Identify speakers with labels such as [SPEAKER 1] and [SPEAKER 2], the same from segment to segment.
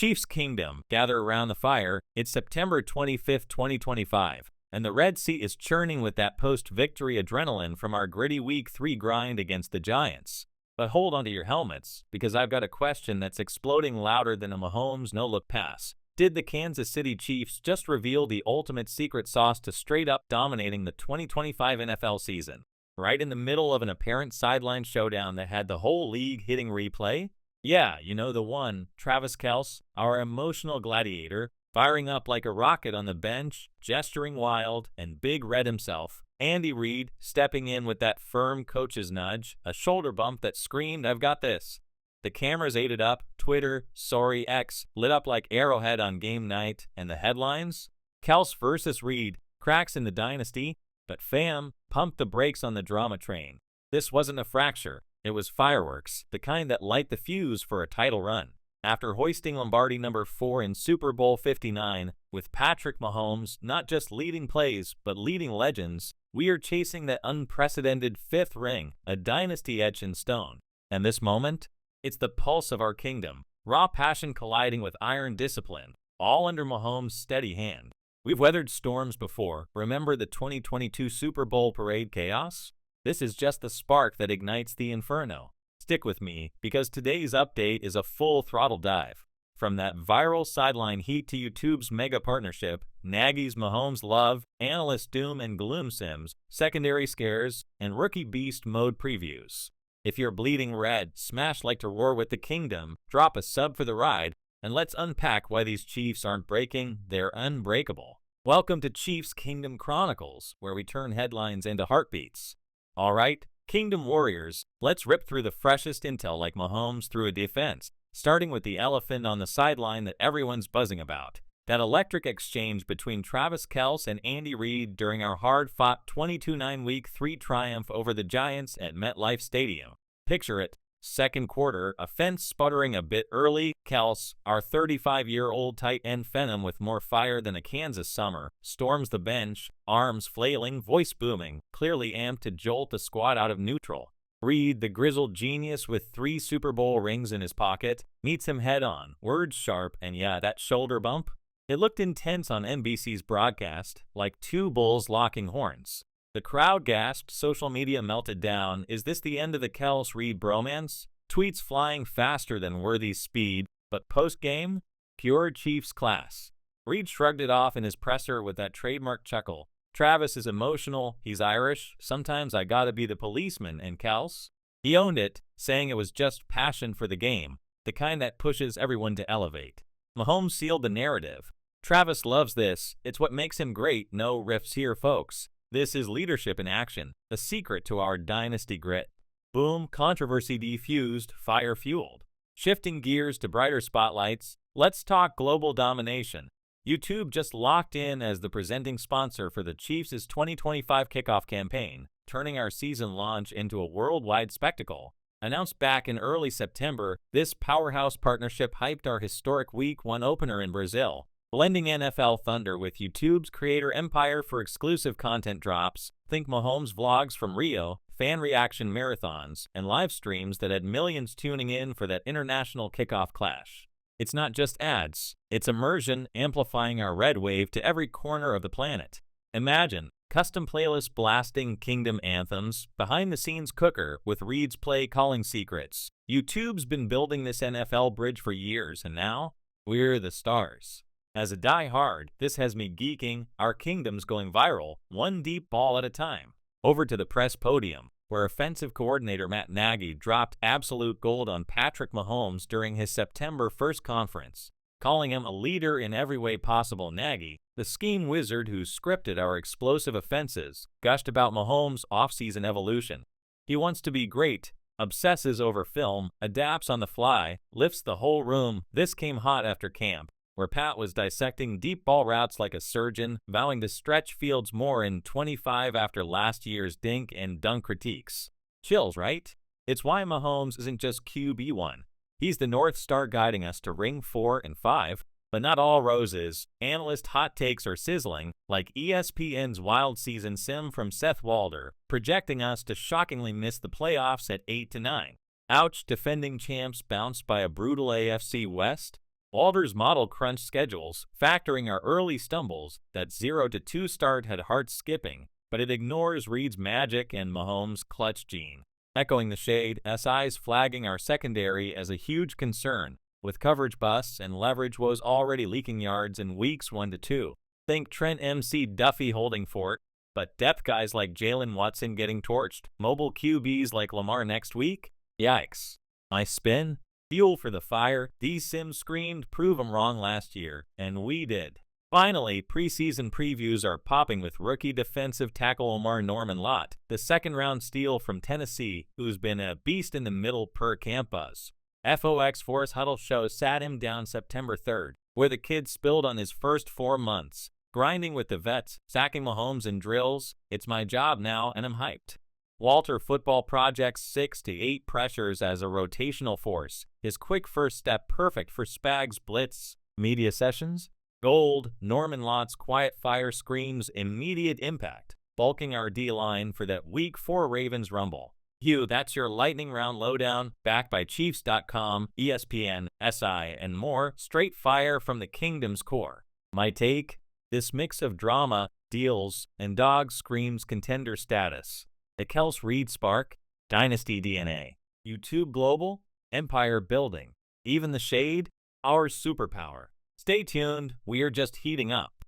[SPEAKER 1] Chiefs Kingdom, gather around the fire. It's September 25th, 2025, and the Red Sea is churning with that post-victory adrenaline from our gritty Week 3 grind against the Giants. But hold on to your helmets, because I've got a question that's exploding louder than a Mahomes no-look pass. Did the Kansas City Chiefs just reveal the ultimate secret sauce to straight-up dominating the 2025 NFL season? Right in the middle of an apparent sideline showdown that had the whole league hitting replay? Yeah, you know the one, Travis Kelce, our emotional gladiator, firing up like a rocket on the bench, gesturing wild, and Big Red himself. Andy Reid stepping in with that firm coach's nudge, a shoulder bump that screamed, "I've got this." The cameras ate it up, Twitter, sorry X, lit up like Arrowhead on game night, and the headlines? Kelce versus Reid, cracks in the dynasty, but fam, pump the brakes on the drama train. This wasn't a fracture. It was fireworks, the kind that light the fuse for a title run. After hoisting Lombardi number 4 in Super Bowl 59, with Patrick Mahomes not just leading plays, but leading legends, we are chasing that unprecedented 5th ring, a dynasty etched in stone. And this moment? It's the pulse of our kingdom, raw passion colliding with iron discipline, all under Mahomes' steady hand. We've weathered storms before. Remember the 2022 Super Bowl parade chaos? This is just the spark that ignites the inferno. Stick with me, because today's update is a full throttle dive. From that viral sideline heat to YouTube's mega partnership, Nagy's Mahomes love, analyst doom and gloom sims, secondary scares, and rookie beast mode previews. If you're bleeding red, smash like to roar with the kingdom, drop a sub for the ride, and let's unpack why these Chiefs aren't breaking, they're unbreakable. Welcome to Chiefs Kingdom Chronicles, where we turn headlines into heartbeats. Alright, Kingdom Warriors, let's rip through the freshest intel like Mahomes through a defense, starting with the elephant on the sideline that everyone's buzzing about. That electric exchange between Travis Kelce and Andy Reid during our hard-fought 22-9 Week 3 triumph over the Giants at MetLife Stadium. Picture it. Second quarter, offense sputtering a bit early, Kelce, our 35-year-old tight end phenom with more fire than a Kansas summer, storms the bench, arms flailing, voice booming, clearly amped to jolt the squad out of neutral. Reid, the grizzled genius with 3 Super Bowl rings in his pocket, meets him head-on, words sharp, and yeah, that shoulder bump? It looked intense on NBC's broadcast, like 2 bulls locking horns. The crowd gasped, social media melted down. Is this the end of the Kelce-Reid bromance? Tweets flying faster than Worthy's speed, but post-game? Pure Chiefs class. Reid shrugged it off in his presser with that trademark chuckle. Travis is emotional, he's Irish, sometimes I gotta be the policeman, and Kelce? He owned it, saying it was just passion for the game, the kind that pushes everyone to elevate. Mahomes sealed the narrative. Travis loves this, it's what makes him great, no riffs here folks. This is leadership in action, the secret to our dynasty grit. Boom, controversy defused, fire fueled. Shifting gears to brighter spotlights, let's talk global domination. YouTube just locked in as the presenting sponsor for the Chiefs' 2025 kickoff campaign, turning our season launch into a worldwide spectacle. Announced back in early September, this powerhouse partnership hyped our historic Week 1 opener in Brazil, blending NFL thunder with YouTube's creator empire for exclusive content drops. Think Mahomes vlogs from Rio, fan reaction marathons, and live streams that had millions tuning in for that international kickoff clash. It's not just ads, it's immersion amplifying our red wave to every corner of the planet. Imagine custom playlists blasting kingdom anthems, behind-the-scenes cooker with Reid's play calling secrets. YouTube's been building this NFL bridge for years, and now we're the stars. As a die-hard, this has me geeking, our kingdom's going viral, one deep ball at a time. Over to the press podium, where offensive coordinator Matt Nagy dropped absolute gold on Patrick Mahomes during his September 1st conference, calling him a leader in every way possible. Nagy, the scheme wizard who scripted our explosive offenses, gushed about Mahomes' offseason evolution. He wants to be great, obsesses over film, adapts on the fly, lifts the whole room. This came hot after camp, where Pat was dissecting deep ball routes like a surgeon, vowing to stretch Fields more in 25 after last year's dink and dunk critiques. Chills, right? It's why Mahomes isn't just QB1. He's the North Star guiding us to ring 4 and 5, but not all roses. Analyst hot takes are sizzling, like ESPN's wild season sim from Seth Walder, projecting us to shockingly miss the playoffs at 8 to 9. Ouch, defending champs bounced by a brutal AFC West. Walter's model crunched schedules, factoring our early stumbles. That 0-2 start had hearts skipping, but it ignores Reed's magic and Mahomes' clutch gene. Echoing the shade, SI's flagging our secondary as a huge concern, with coverage busts and leverage woes already leaking yards in weeks 1-2. Think Trent MC Duffy holding fort, but depth guys like Jalen Watson getting torched, mobile QBs like Lamar next week? Yikes. My spin? Fuel for the fire. These Sims screamed, prove 'em wrong last year, and we did. Finally, preseason previews are popping with rookie defensive tackle Omar Norman-Lott, the second-round steal from Tennessee, who's been a beast in the middle per camp buzz. FOX Force Huddle Show sat him down September 3rd, where the kid spilled on his first 4 months, grinding with the vets, sacking Mahomes in drills. It's my job now, and I'm hyped. Walter Football projects 6 to 8 pressures as a rotational force. His quick first step perfect for Spags blitz media sessions. Gold, Norman-Lott's quiet fire screams immediate impact, bulking our D-line for that Week 4 Ravens rumble. Hugh, that's your lightning round lowdown, backed by Chiefs.com, ESPN, SI, and more, straight fire from the kingdom's core. My take? This mix of drama, deals, and dog screams contender status. The Kels Reed spark, dynasty DNA. YouTube Global, empire building. Even the shade, our superpower. Stay tuned, we are just heating up.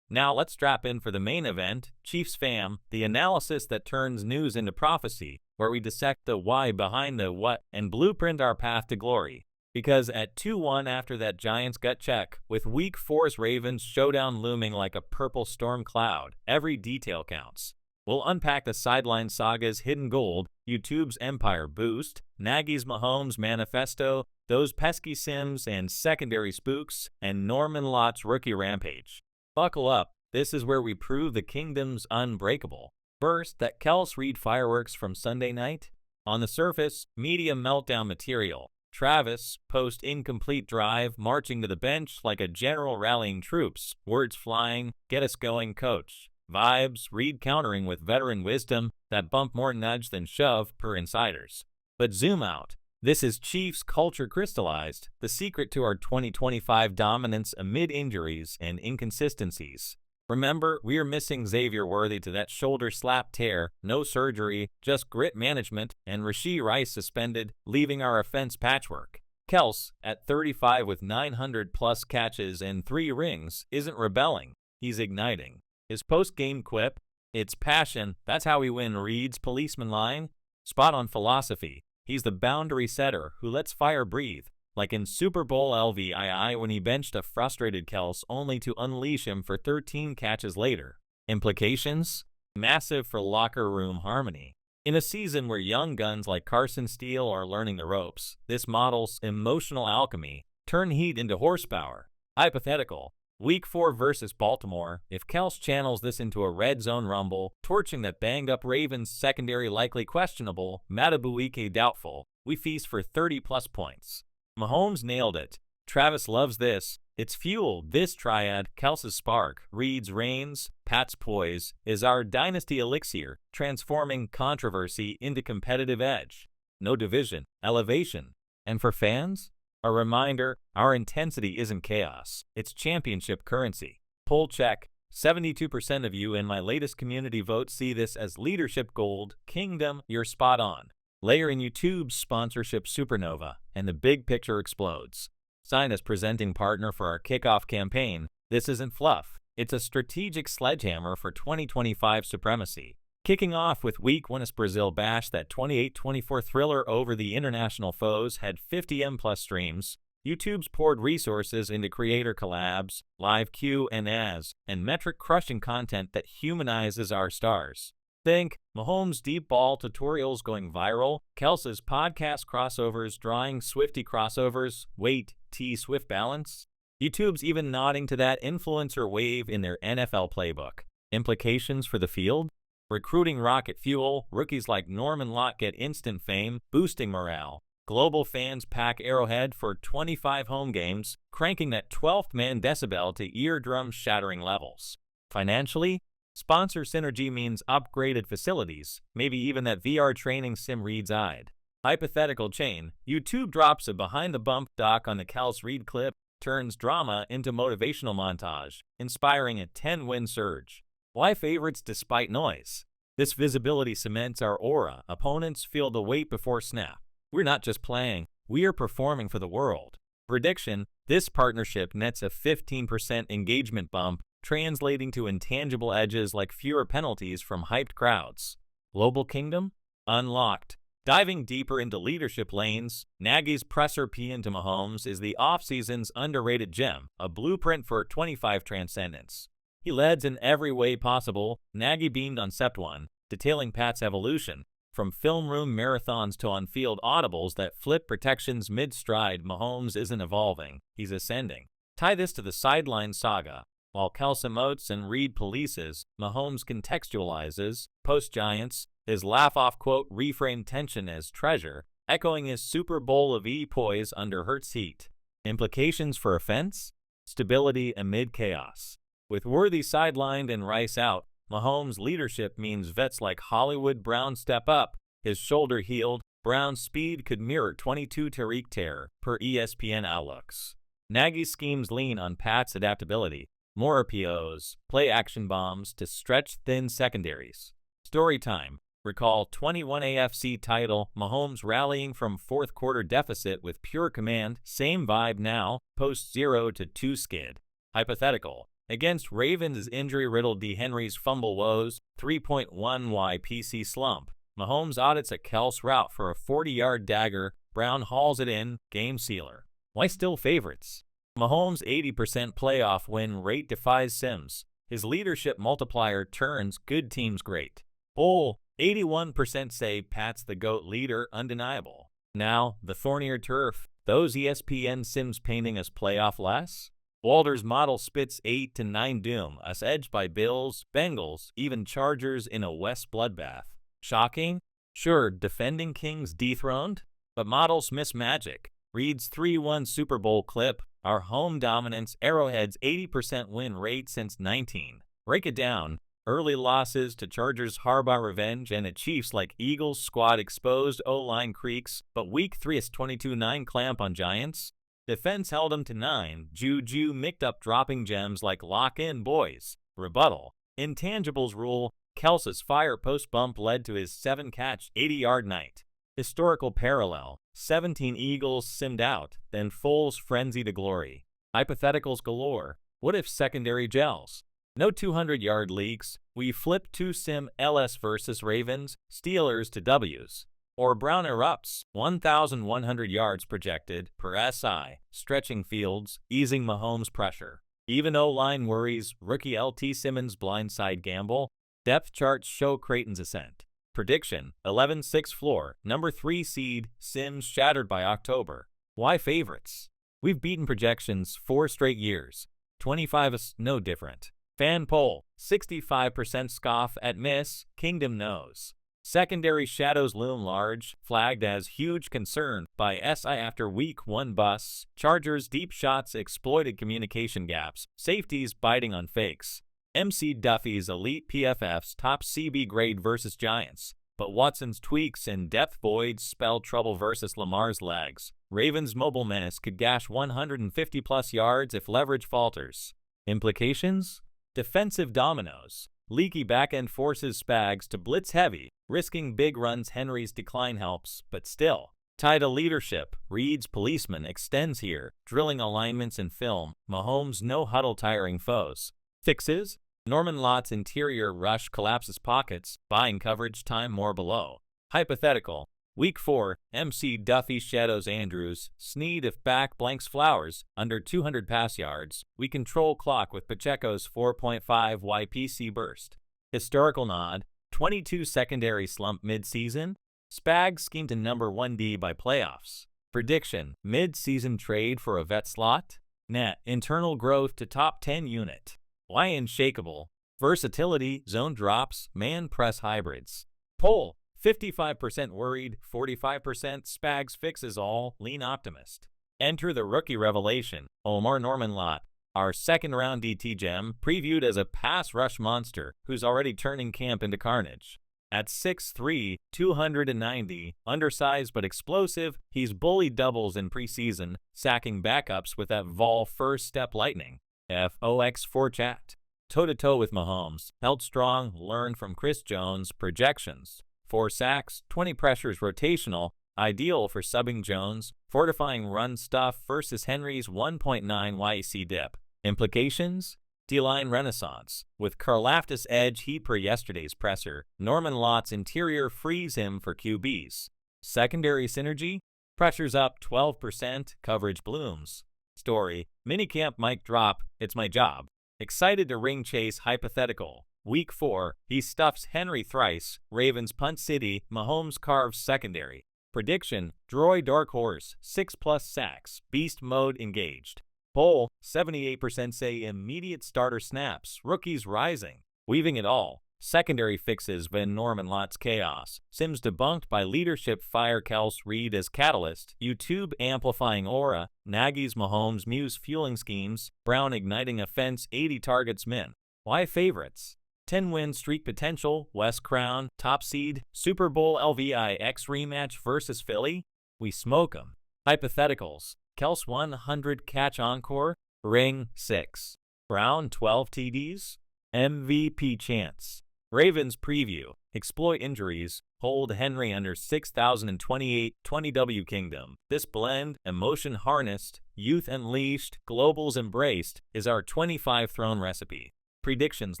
[SPEAKER 1] Now let's strap in for the main event, Chiefs Fam, the analysis that turns news into prophecy, where we dissect the why behind the what and blueprint our path to glory. Because at 2-1 after that Giants gut check, with Week 4's Ravens showdown looming like a purple storm cloud, every detail counts. We'll unpack the sideline saga's hidden gold, YouTube's empire boost, Nagy's Mahomes manifesto, those pesky Sims and secondary spooks, and Norman-Lott's rookie rampage. Buckle up, this is where we prove the kingdom's unbreakable. First, that Kels Reed fireworks from Sunday night? On the surface, media meltdown material. Travis, post-incomplete drive, marching to the bench like a general rallying troops, words flying, get us going, coach. Vibes, Reed countering with veteran wisdom, that bump more nudge than shove per insiders. But zoom out. This is Chiefs culture crystallized, the secret to our 2025 dominance amid injuries and inconsistencies. Remember, we're missing Xavier Worthy to that shoulder slap tear, no surgery, just grit management, and Rashee Rice suspended, leaving our offense patchwork. Kels, at 35 with 900-plus catches and 3 rings, isn't rebelling, he's igniting. His post-game quip, it's passion, that's how we win Reed's policeman line. Spot on philosophy. He's the boundary setter who lets fire breathe, like in Super Bowl LVII when he benched a frustrated Kels only to unleash him for 13 catches later. Implications? Massive for locker room harmony. In a season where young guns like Carson Steele are learning the ropes, this model's emotional alchemy turn heat into horsepower. Hypothetical. Week 4 versus Baltimore, if Kels channels this into a red zone rumble, torching that banged-up Ravens secondary likely questionable, Matabuike doubtful, we feast for 30-plus points. Mahomes nailed it. Travis loves this. It's fuel. This triad, Kels's spark, Reed's reigns, Pat's poise, is our dynasty elixir, transforming controversy into competitive edge. No division, elevation. And for fans? A reminder, our intensity isn't chaos, it's championship currency. Poll check, 72% of you in my latest community vote see this as leadership gold. Kingdom, you're spot on. Layer in YouTube's sponsorship supernova, and the big picture explodes. Sign as presenting partner for our kickoff campaign. This isn't fluff, it's a strategic sledgehammer for 2025 supremacy. Kicking off with Week 1's Brazil Bash, that 28-24 thriller over the international foes had 50M+ streams. YouTube's poured resources into creator collabs, live Q&As, and metric-crushing content that humanizes our stars. Think Mahomes' deep ball tutorials going viral, Kels's podcast crossovers drawing Swifty crossovers, wait, T-Swift balance? YouTube's even nodding to that influencer wave in their NFL playbook. Implications for the field? Recruiting rocket fuel, rookies like Norman-Lott get instant fame, boosting morale. Global fans pack Arrowhead for 25 home games, cranking that 12th man decibel to eardrum-shattering levels. Financially, sponsor synergy means upgraded facilities, maybe even that VR training sim Reed's eyed. Hypothetical chain, YouTube drops a behind-the-bump doc on the Kels Reed clip, turns drama into motivational montage, inspiring a 10-win surge. Why favorites despite noise? This visibility cements our aura. Opponents feel the weight before snap. We're not just playing, we are performing for the world. Prediction: this partnership nets a 15% engagement bump, translating to intangible edges like fewer penalties from hyped crowds. Global Kingdom? Unlocked. Diving deeper into leadership lanes, Nagy's presser P into Mahomes is the offseason's underrated gem, a blueprint for 25 transcendence. He leads in every way possible. Nagy beamed on Sept 1, detailing Pat's evolution, from film room marathons to on-field audibles that flip protections mid-stride. Mahomes isn't evolving, he's ascending. Tie this to the sideline saga. While Kelsey emotes and Reed polices, Mahomes contextualizes, post-Giants, his laugh-off quote reframed tension as treasure, echoing his Super Bowl of poise under Hurts' heat. Implications for offense? Stability amid chaos. With Worthy sidelined and Rice out, Mahomes' leadership means vets like Hollywood Brown step up. His shoulder healed, Brown's speed could mirror 22 Tariq Terror, per ESPN outlooks. Nagy's schemes lean on Pat's adaptability. More RPOs, play action bombs to stretch thin secondaries. Story time. Recall 21 AFC title, Mahomes rallying from fourth quarter deficit with pure command. Same vibe now, post 0-2 skid. Hypothetical. Against Ravens' injury-riddled D. Henry's fumble woes, 3.1 YPC slump. Mahomes audits a Kels route for a 40-yard dagger. Brown hauls it in, game sealer. Why still favorites? Mahomes' 80% playoff win rate defies Sims. His leadership multiplier turns good teams great. Bull, 81% say Pat's the GOAT leader, undeniable. Now, the thornier turf, those ESPN Sims painting us playoff less? Walter's model spits 8-9 doom, us edged by Bills, Bengals, even Chargers in a West bloodbath. Shocking? Sure, defending kings dethroned? But models miss magic. Reed's 3-1 Super Bowl clip, our home dominance, Arrowhead's 80% win rate since 19. Break it down. Early losses to Chargers Harbaugh revenge and a Chiefs like Eagles squad exposed O-line creaks, but week 3's 22-9 clamp on Giants. Defense held him to 9. Juju micked up dropping gems like lock in boys. Rebuttal. Intangibles rule. Kelsey's fire post bump led to his 7-catch, 80-yard night. Historical parallel. 17 Eagles simmed out, then Foles frenzy to glory. Hypotheticals galore. What if secondary gels? No 200-yard leaks. We flip 2 sim LS versus Ravens, Steelers to W's. Or Brown erupts, 1,100 yards projected per SI, stretching fields, easing Mahomes' pressure. Even O-line worries, rookie LT Simmons blindside gamble. Depth charts show Creighton's ascent. Prediction: 11-6 floor, number 3 seed, Sims shattered by October. Why favorites? We've beaten projections 4 straight years. 25 is no different. Fan poll: 65% scoff at miss, Kingdom knows. Secondary shadows loom large, flagged as huge concern by SI after week 1 busts. Chargers deep shots exploited communication gaps, safeties biting on fakes. MC Duffy's elite PFF's top CB grade versus Giants, but Watson's tweaks and depth voids spell trouble versus Lamar's legs. Ravens' mobile menace could gash 150-plus yards if leverage falters. Implications? Defensive dominoes. Leaky backend forces Spags to blitz heavy, risking big runs. Henry's decline helps, but still. Tied to leadership, Reed's policeman extends here, drilling alignments in film. Mahomes' no-huddle tiring foes. Fixes? Norman Lott's interior rush collapses pockets, buying coverage time more below. Hypothetical. Week 4, MC Duffy shadows Andrews, Snead if back blanks Flowers, under 200 pass yards. We control clock with Pacheco's 4.5 YPC burst. Historical nod. 22 secondary slump mid-season. Spags scheme to number 1D by playoffs. Prediction: mid-season trade for a vet slot. Net internal growth to top 10 unit. Why unshakable? Versatility, zone drops, man press hybrids. Poll: 55% worried, 45% Spags fixes all, lean optimist. Enter the rookie revelation, Omar Norman Lott, our second-round DT gem, previewed as a pass rush monster who's already turning camp into carnage. At 6'3", 290, undersized but explosive, he's bullied doubles in preseason, sacking backups with that Vol first step lightning. FOX4 chat. Toe-to-toe with Mahomes. Held strong, learned from Chris Jones. Projections. 4 sacks, 20 pressures rotational, ideal for subbing Jones, fortifying run stuff versus Henry's 1.9 YEC dip. Implications? D-line renaissance. With Karlaftis edge heat per yesterday's presser, Norman Lott's interior frees him for QBs. Secondary synergy? Pressure's up 12%, coverage blooms. Story, minicamp mic drop, it's my job. Excited to ring chase hypothetical. Week 4, he stuffs Henry thrice, Ravens punt city, Mahomes carves secondary. Prediction, Droid dark horse, 6+ sacks, beast mode engaged. Poll, 78% say immediate starter snaps, rookies rising. Weaving it all. Secondary fixes when Norman Lott's chaos. Sims debunked by leadership fire Kels Reed as catalyst. YouTube amplifying aura. Nagy's Mahomes muse fueling schemes. Brown igniting offense 80 targets min. Why favorites? 10-win streak potential. West Crown. Top seed. Super Bowl LVIX rematch versus Philly. We smoke 'em. Hypotheticals. Kels 100 catch encore. Ring 6. Brown 12 TDs. MVP chance. Ravens preview. Exploit injuries. Hold Henry under 6,028 20W Kingdom. This blend, emotion harnessed, youth unleashed, globals embraced, is our 25 throne recipe. Predictions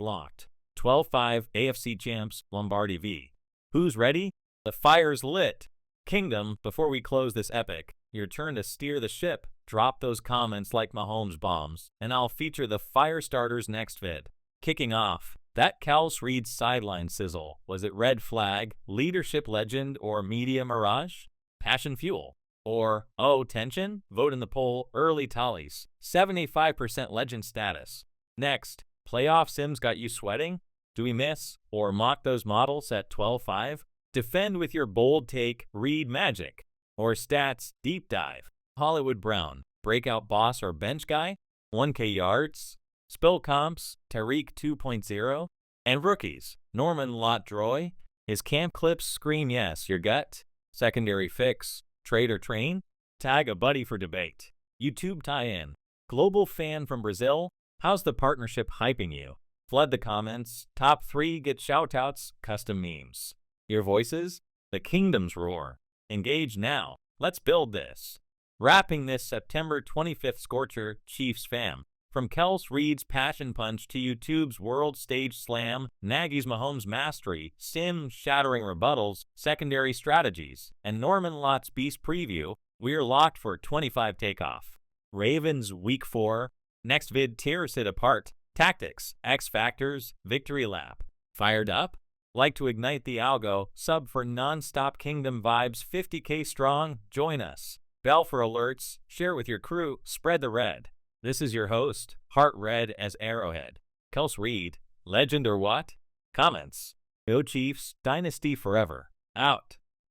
[SPEAKER 1] locked. 12-5 AFC champs Lombardi v. Who's ready? The fire's lit. Kingdom, before we close this epic, your turn to steer the ship. Drop those comments like Mahomes bombs, and I'll feature the fire starters next vid. Kicking off. That Kels Reed sideline sizzle, was it red flag, leadership legend, or media mirage? Passion fuel. Or, oh, tension? Vote in the poll, early tallies. 75% legend status. Next, playoff sims got you sweating? Do we miss or mock those models at 12-5? Defend with your bold take, Reed magic. Or stats, deep dive. Hollywood Brown, breakout boss or bench guy? 1K yards? Spill comps, Tariq 2.0, and rookies, Norman Lott Droy. His camp clips scream yes, your gut. Secondary fix, trade or train? Tag a buddy for debate. YouTube tie-in. Global fan from Brazil, how's the partnership hyping you? Flood the comments, top 3 get shoutouts, custom memes. Your voices? The kingdom's roar. Engage now, let's build this. Wrapping this September 25th scorcher, Chiefs fam. From Kels Reed's passion punch to YouTube's world stage slam, Nagy's Mahomes mastery, sim-shattering rebuttals, secondary strategies, and Norman Lott's beast preview, we're locked for 25 takeoff. Ravens Week 4. Next vid tears it apart. Tactics, X Factors, Victory Lap. Fired up? Like to ignite the algo, sub for non-stop kingdom vibes 50K strong, join us. Bell for alerts, share with your crew, spread the red. This is your host, heart red as Arrowhead. Kels Reed, legend or what? Comments. Go Chiefs, dynasty forever. Out.